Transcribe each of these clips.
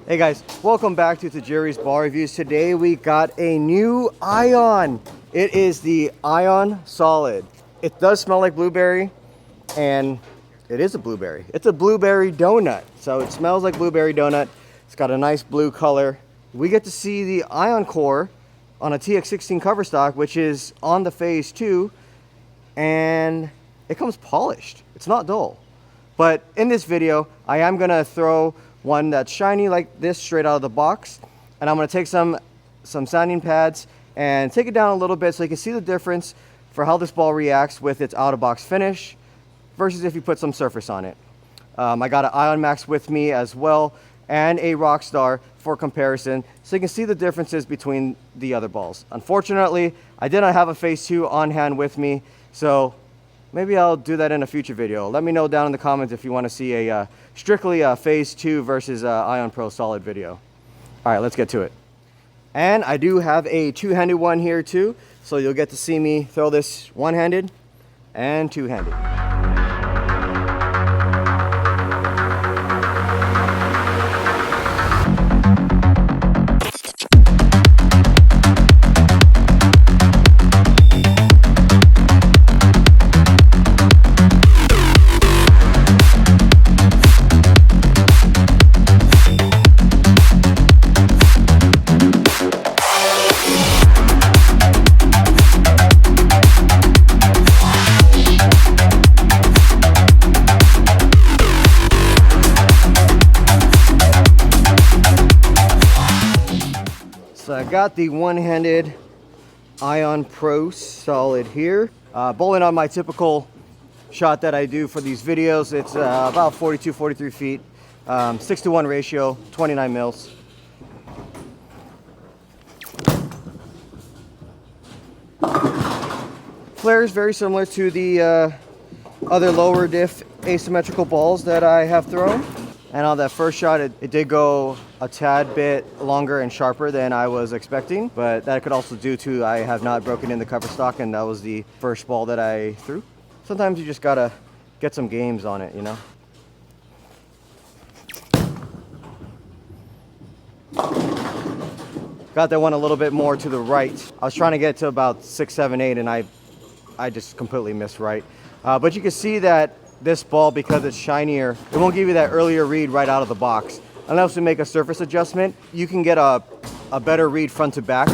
Hey guys, welcome back to Tajiri's Ball Reviews. Today we got a new Ion. It is the Ion Solid. It does smell like blueberry, and it is a blueberry. It's a blueberry donut, so it smells like blueberry donut. It's got a nice blue color. We get to see the Ion core on a TX16 cover stock, which is on the Phaze II, and it comes polished. It's not dull. But in this video, I am gonna throw one that's shiny like this straight out of the box, and I'm going to take some sanding pads and take it down a little bit so you can see the difference for how this ball reacts with its out-of-box finish versus if you put some surface on it. I got an Ion Max with me as well and a Rockstar for comparison so you can see the differences between the other balls. Unfortunately, I did not have a Phaze II on hand with me, so maybe I'll do that in a future video. Let me know down in the comments if you want to see a strictly a Phaze II versus Ion Pro Solid video. All right, let's get to it. And I do have a two-handed one here too, so you'll get to see me throw this one-handed and two-handed. So I got the one-handed Ion Pro Solid here. Bowling on my typical shot that I do for these videos. It's about 42, 43 feet, 6-to-1 ratio, 29 mils. Flare is very similar to the other lower diff asymmetrical balls that I have thrown. And on that first shot, it did go a tad bit longer and sharper than I was expecting, but that could also due to I have not broken in the cover stock, and that was the first ball that I threw. Sometimes you just gotta get some games on it, you know? Got that one a little bit more to the right. I was trying to get to about 6, 7, 8, and I just completely missed right. But you can see that this ball, because it's shinier, it won't give you that earlier read right out of the box. Unless we make a surface adjustment, you can get a better read front to back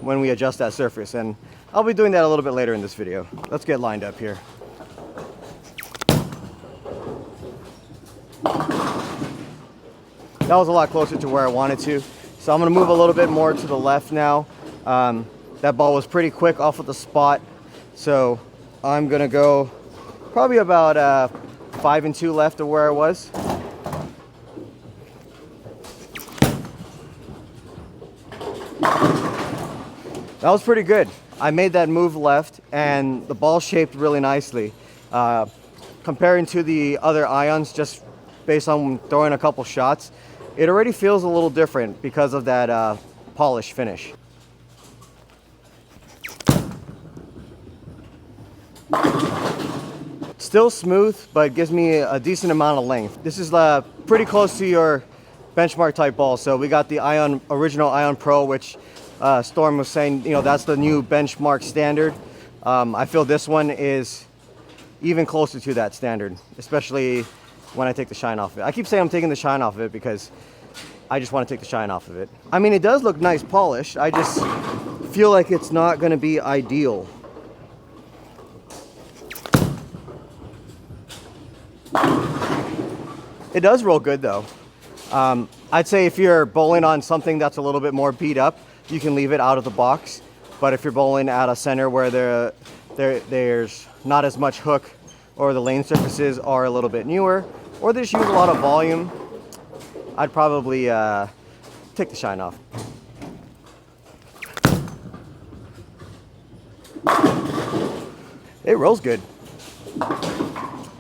when we adjust that surface. And I'll be doing that a little bit later in this video. Let's get lined up here. That was a lot closer to where I wanted to. So I'm gonna move a little bit more to the left now. That ball was pretty quick off of the spot. So I'm gonna go probably about 5 and 2 left of where I was. That was pretty good. I made that move left and the ball shaped really nicely. Comparing to the other Ions, just based on throwing a couple shots, it already feels a little different because of that polished finish. Still smooth, but gives me a decent amount of length. This is pretty close to your benchmark type ball. So we got the original Ion Pro, which Storm was saying, you know, that's the new benchmark standard. I feel this one is even closer to that standard, especially when I take the shine off of it. I keep saying I'm taking the shine off of it because I just want to take the shine off of it. I mean, it does look nice polished. I just feel like it's not going to be ideal. It does roll good though. I'd say if you're bowling on something that's a little bit more beat up, you can leave it out of the box. But if you're bowling at a center where there's not as much hook, or the lane surfaces are a little bit newer, or they just use a lot of volume, I'd probably take the shine off. It rolls good.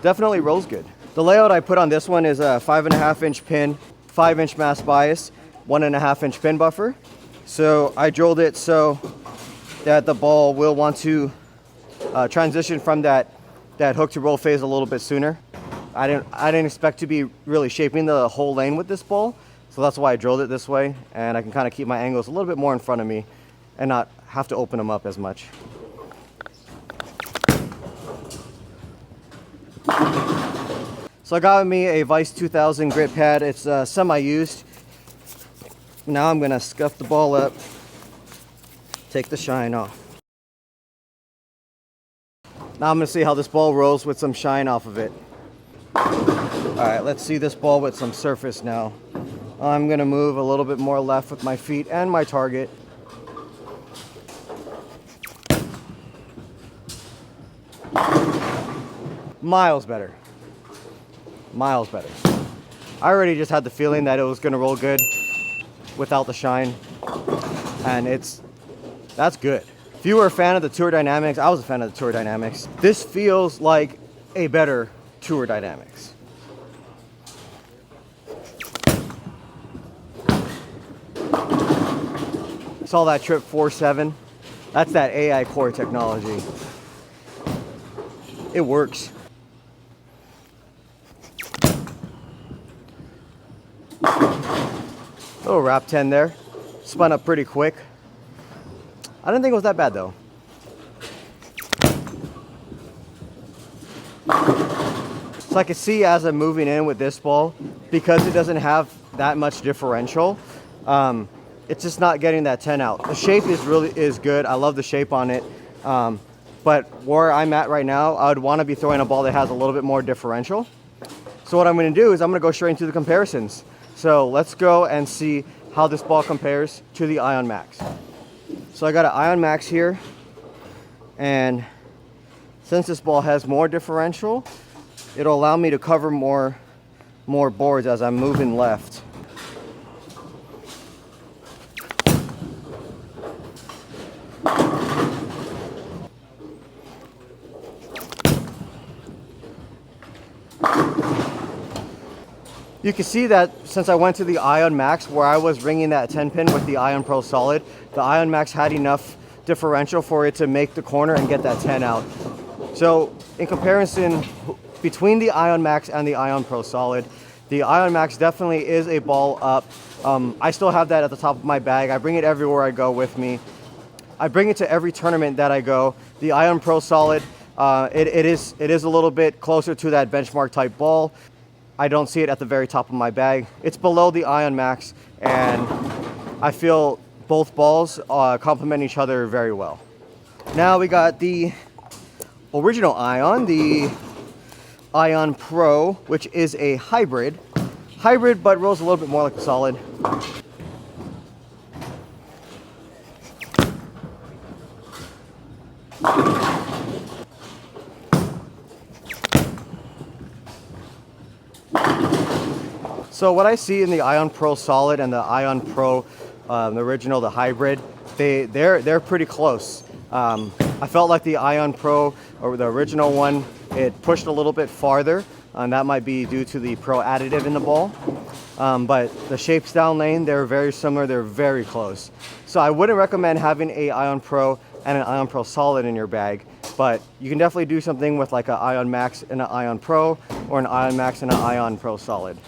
Definitely rolls good. The layout I put on this one is a 5.5-inch pin, 5-inch mass bias, 1.5-inch pin buffer. So I drilled it so that the ball will want to transition from that hook to roll phase a little bit sooner. I didn't expect to be really shaping the whole lane with this ball, so So that's why I drilled it this way, and I can kind of keep my angles a little bit more in front of me and not have to open them up as much. So I got me a Vise 2000 grit pad. It's semi-used. Now I'm gonna scuff the ball up, take the shine off. Now I'm gonna see how this ball rolls with some shine off of it. All right, let's see this ball with some surface now. I'm gonna move a little bit more left with my feet and my target. Miles better. Miles better. I already just had the feeling that it was gonna roll good without the shine, and that's good. If you were a fan of the Tour Dynamics, I was a fan of the Tour Dynamics. This feels like a better Tour Dynamics. Saw that trip 4.7. That's that AI core technology. It works. Little wrap 10 there. Spun up pretty quick. I didn't think it was that bad though. So I can see as I'm moving in with this ball, because it doesn't have that much differential, it's just not getting that 10 out. The shape is good. I love the shape on it. But where I'm at right now, I would want to be throwing a ball that has a little bit more differential. So what I'm going to do is I'm going to go straight into the comparisons. So let's go and see how this ball compares to the Ion Max. So I got an Ion Max here, and since this ball has more differential, it'll allow me to cover more boards as I'm moving left. You can see that since I went to the Ion Max, where I was ringing that 10 pin with the Ion Pro Solid, the Ion Max had enough differential for it to make the corner and get that 10 out. So in comparison between the Ion Max and the Ion Pro Solid, the Ion Max definitely is a ball up. I still have that at the top of my bag. I bring it everywhere I go with me. I bring it to every tournament that I go. The Ion Pro Solid, it is a little bit closer to that benchmark type ball. I don't see it at the very top of my bag. It's below the Ion Max, and I feel both balls complement each other very well. Now we got the original Ion, the Ion Pro, which is a hybrid. Hybrid, but rolls a little bit more like a solid. So what I see in the Ion Pro Solid and the Ion Pro, the original, the hybrid, they're pretty close. I felt like the Ion Pro, or the original one, it pushed a little bit farther, and that might be due to the Pro additive in the ball. But the shapes down lane, they're very similar, they're very close. So I wouldn't recommend having a Ion Pro and an Ion Pro Solid in your bag, but you can definitely do something with like an Ion Max and an Ion Pro, or an Ion Max and an Ion Pro Solid.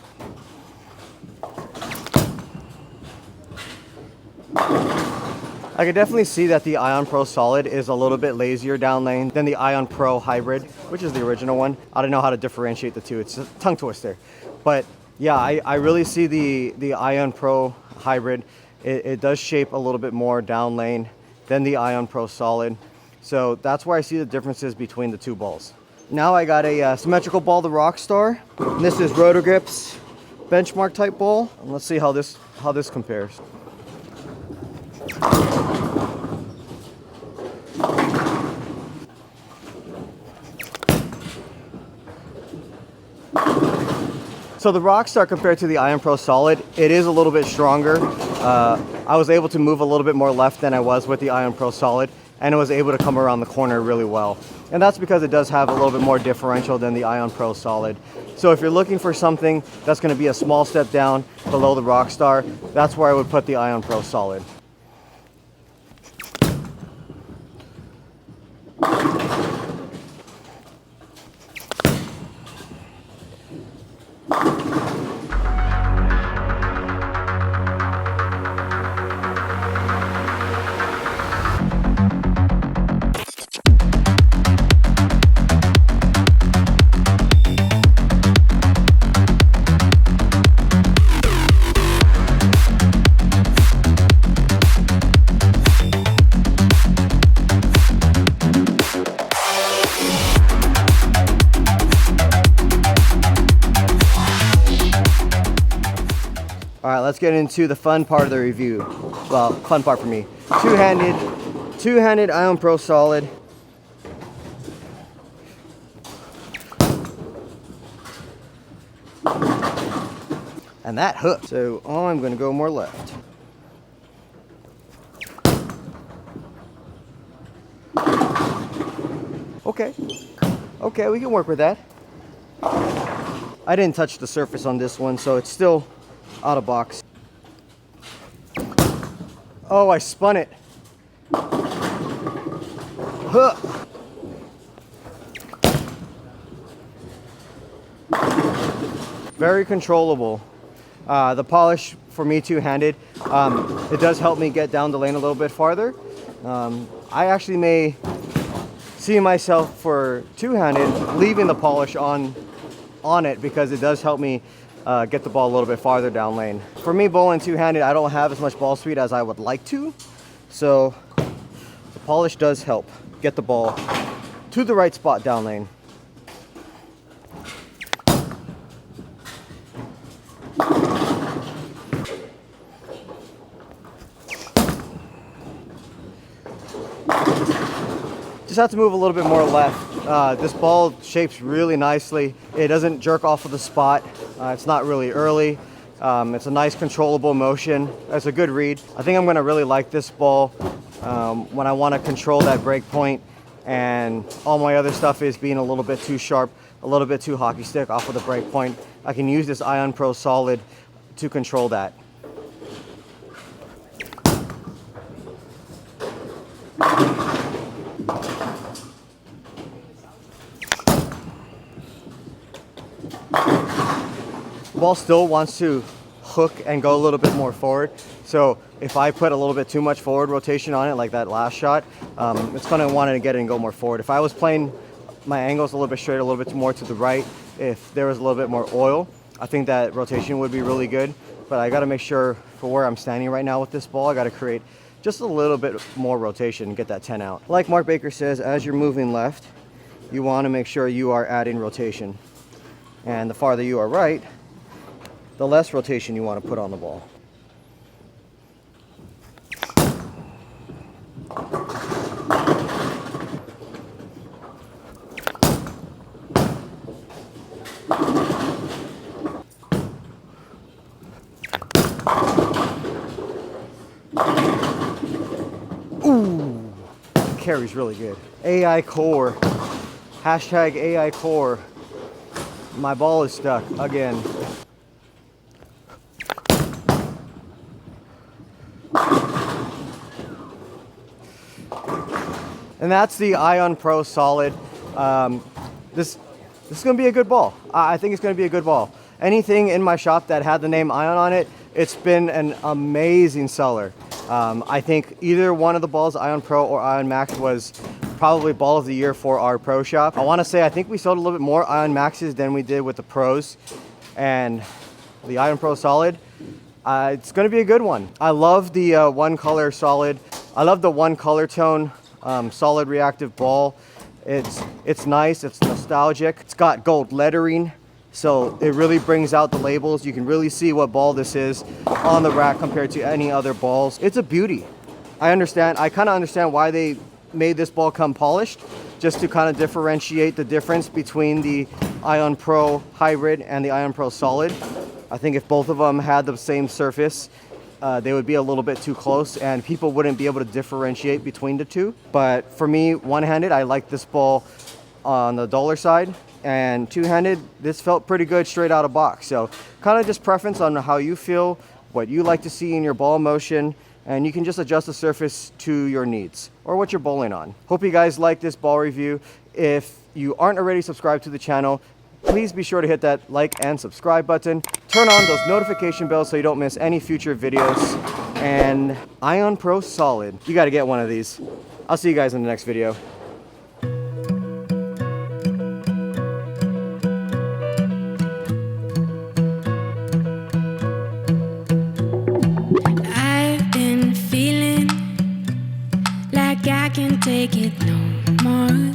I can definitely see that the Ion Pro Solid is a little bit lazier down lane than the Ion Pro Hybrid, which is the original one. I don't know how to differentiate the two. It's a tongue twister. But yeah, I really see the Ion Pro Hybrid. It does shape a little bit more down lane than the Ion Pro Solid. So that's where I see the differences between the two balls. Now I got a symmetrical ball, the Rockstar. And this is Rotogrip's benchmark type ball. And let's see how this compares. So the Rockstar compared to the Ion Pro Solid, it is a little bit stronger. I was able to move a little bit more left than I was with the Ion Pro Solid, and it was able to come around the corner really well. And that's because it does have a little bit more differential than the Ion Pro Solid. So if you're looking for something that's going to be a small step down below the Rockstar, that's where I would put the Ion Pro Solid. All right, let's get into the fun part of the review. Well, fun part for me. Two-handed Ion Pro Solid. And that hook. So I'm gonna go more left. Okay, we can work with that. I didn't touch the surface on this one, so it's still out of box. Oh, I spun it. Huh. Very controllable. The polish for me two-handed, it does help me get down the lane a little bit farther. I actually may see myself for two-handed leaving the polish on it because it does help me get the ball a little bit farther down lane. For me, bowling two-handed, I don't have as much ball speed as I would like to, so the polish does help get the ball to the right spot down lane. Just have to move a little bit more left. This ball shapes really nicely. It doesn't jerk off of the spot. It's not really early. It's a nice controllable motion. It's a good read. I think I'm gonna really like this ball when I wanna control that break point and all my other stuff is being a little bit too sharp, a little bit too hockey stick off of the break point. I can use this Ion Pro Solid to control that. The ball still wants to hook and go a little bit more forward. So if I put a little bit too much forward rotation on it, like that last shot, it's going to want to get it and go more forward. If I was playing my angles a little bit straight, a little bit more to the right, if there was a little bit more oil, I think that rotation would be really good. But I got to make sure for where I'm standing right now with this ball, I got to create just a little bit more rotation and get that 10 out. Like Mark Baker says, as you're moving left, you want to make sure you are adding rotation. And the farther you are right, the less rotation you want to put on the ball. Ooh, carries really good. AI core. Hashtag AI core. My ball is stuck again. And that's the Ion Pro Solid. This is going to be a good ball. I think it's going to be a good ball. Anything in my shop that had the name Ion on it, it's been an amazing seller. I think either one of the balls, Ion Pro or Ion Max, was probably ball of the year for our pro shop. I want to say I think we sold a little bit more Ion Maxes than we did with the pros. And the Ion Pro Solid, it's going to be a good one. I love the one color solid. I love the one color tone solid reactive ball. It's nice, it's nostalgic. It's got gold lettering, so it really brings out the labels. You can really see what ball this is on the rack compared to any other balls. It's a beauty. I kind of understand why they made this ball come polished, just to kind of differentiate the difference between the Ion Pro Hybrid and the Ion Pro Solid. I think if both of them had the same surface, they would be a little bit too close and people wouldn't be able to differentiate between the two. But for me, one-handed, I like this ball on the dollar side, and two-handed, this felt pretty good straight out of box. So kind of just preference on how you feel, what you like to see in your ball motion, and you can just adjust the surface to your needs or what you're bowling on. Hope you guys like this ball review. If you aren't already subscribed to the channel, please be sure to hit that like and subscribe button. Turn on those notification bells so you don't miss any future videos. And Ion Pro Solid. You got to get one of these. I'll see you guys in the next video. I've been feeling like I can take it no more.